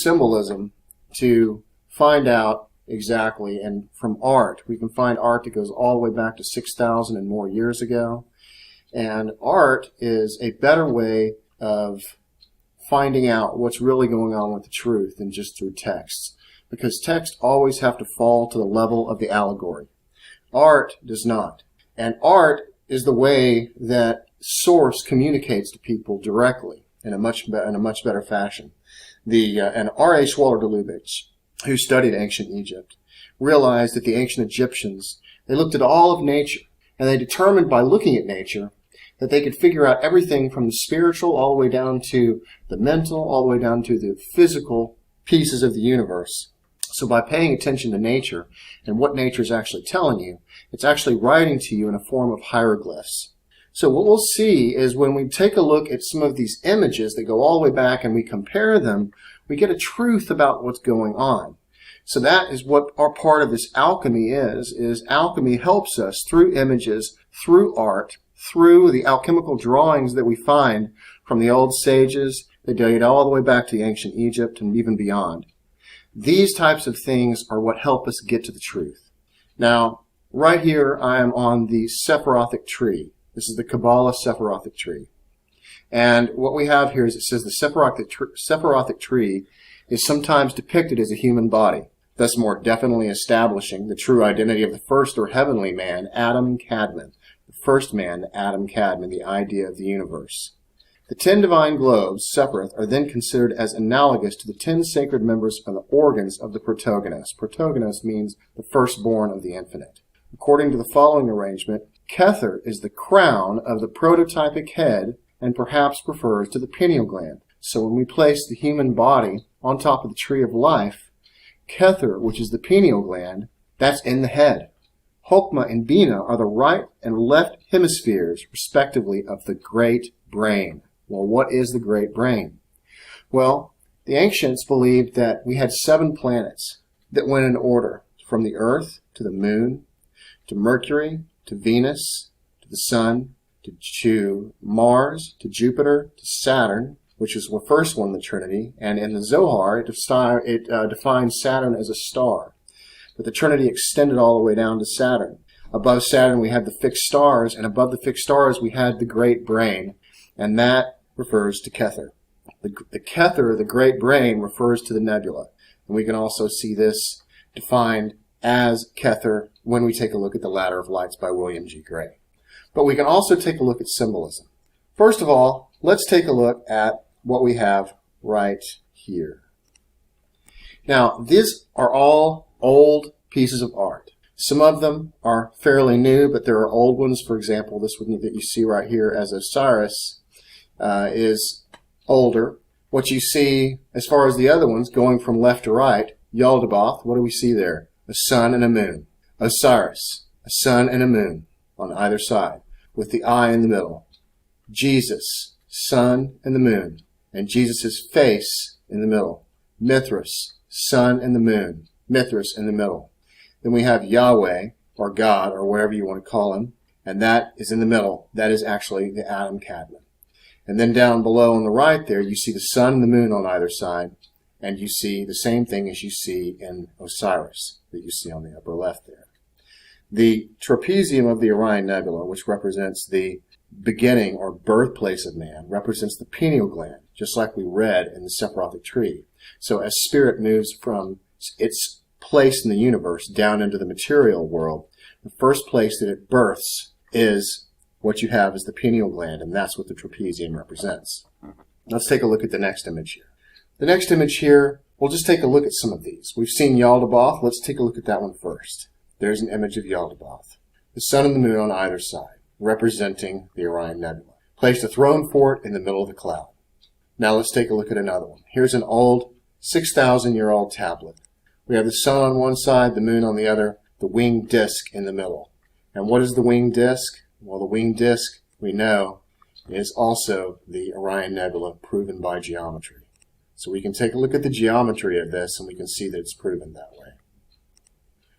symbolism to find out exactly, and from art, we can find art that goes all the way back to 6,000 and more years ago. And art is a better way of finding out what's really going on with the truth than just through texts, because texts always have to fall to the level of the allegory. Art does not. And art is the way that source communicates to people directly in a much better fashion. And R.H. Waller-de-Lubitsch, who studied ancient Egypt, realized that the ancient Egyptians, they looked at all of nature, and they determined by looking at nature that they could figure out everything from the spiritual all the way down to the mental, all the way down to the physical pieces of the universe. So by paying attention to nature and what nature is actually telling you, it's actually writing to you in a form of hieroglyphs. So what we'll see is when we take a look at some of these images that go all the way back and we compare them, we get a truth about what's going on. So that is what our part of this alchemy is alchemy helps us through images, through art, through the alchemical drawings that we find from the old sages that date all the way back to ancient Egypt and even beyond. These types of things are what help us get to the truth. Now, right here I am on the Sephirothic tree. This is the Qabalah Sephirothic tree. And what we have here is it says the Sephirothic tree is sometimes depicted as a human body, thus more definitely establishing the true identity of the first or heavenly man, Adam Kadmon. The first man, Adam Kadmon, the idea of the universe. The 10 divine globes, Sephiroth, are then considered as analogous to the 10 sacred members of the organs of the protogonist. Protogonist means the firstborn of the infinite. According to the following arrangement, Kether is the crown of the prototypic head and perhaps refers to the pineal gland. So when we place the human body on top of the tree of life, Kether, which is the pineal gland, that's in the head. Hokmah and Bina are the right and left hemispheres, respectively, of the great brain. Well, what is the great brain? Well, the ancients believed that we had 7 planets that went in order, from the Earth to the Moon, to Mercury, to Venus, to the Sun, to Mars, to Jupiter, to Saturn, which is the first one in the Trinity, and in the Zohar it defines Saturn as a star. But the Trinity extended all the way down to Saturn. Above Saturn we had the fixed stars, and above the fixed stars we had the great brain, and that refers to Kether. The Kether, the great brain, refers to the nebula. And we can also see this defined as Kether when we take a look at the Ladder of Lights by William G. Gray. But we can also take a look at symbolism. First of all, let's take a look at what we have right here. Now, these are all old pieces of art. Some of them are fairly new, but there are old ones. For example, this one that you see right here as Osiris is older. What you see as far as the other ones, going from left to right, Yaldabaoth, what do we see there? A sun and a moon. Osiris, a sun and a moon on either side, with the eye in the middle. Jesus, sun and the moon, and Jesus' face in the middle. Mithras, sun and the moon, Mithras in the middle. Then we have Yahweh, or God, or whatever you want to call him, and that is in the middle. That is actually the Adam Kadmon. And then down below on the right there, you see the sun and the moon on either side, and you see the same thing as you see in Osiris that you see on the upper left there. The trapezium of the Orion Nebula, which represents the beginning or birthplace of man, represents the pineal gland, just like we read in the Sephirothic tree. So as spirit moves from its place in the universe down into the material world, the first place that it births is what you have is the pineal gland, and that's what the trapezium represents. Let's take a look at the next image here. The next image here, we'll just take a look at some of these. We've seen Yaldabaoth. Let's take a look at that one first. There's an image of Yaldabaoth. The sun and the moon on either side, representing the Orion Nebula. Placed a throne fort in the middle of the cloud. Now let's take a look at another one. Here's an old 6,000-year-old tablet. We have the sun on one side, the moon on the other, the winged disk in the middle. And what is the winged disk? Well, the winged disk, we know, is also the Orion Nebula proven by geometry. So we can take a look at the geometry of this and we can see that it's proven that way.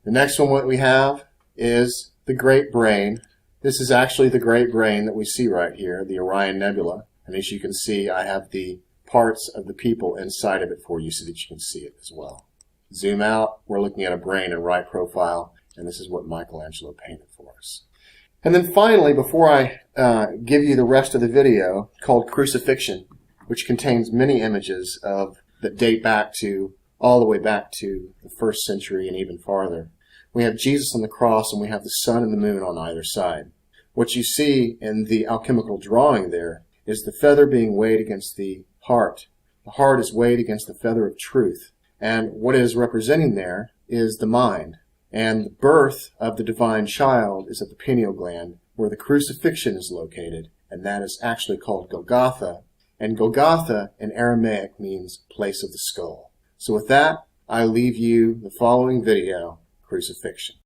The next one what we have is the Great Brain. This is actually the Great Brain that we see right here, the Orion Nebula. And as you can see, I have the parts of the people inside of it for you so that you can see it as well. Zoom out, we're looking at a brain and right profile, and this is what Michelangelo painted for us. And then finally, before I give you the rest of the video, called Crucifixion, which contains many images that date back to all the way back to the 1st century and even farther. We have Jesus on the cross, and we have the sun and the moon on either side. What you see in the alchemical drawing there is the feather being weighed against the heart. The heart is weighed against the feather of truth. And what is representing there is the mind. And the birth of the divine child is at the pineal gland, where the crucifixion is located, and that is actually called Golgotha. And Golgotha in Aramaic means place of the skull. So with that, I leave you the following video, Crucifixion.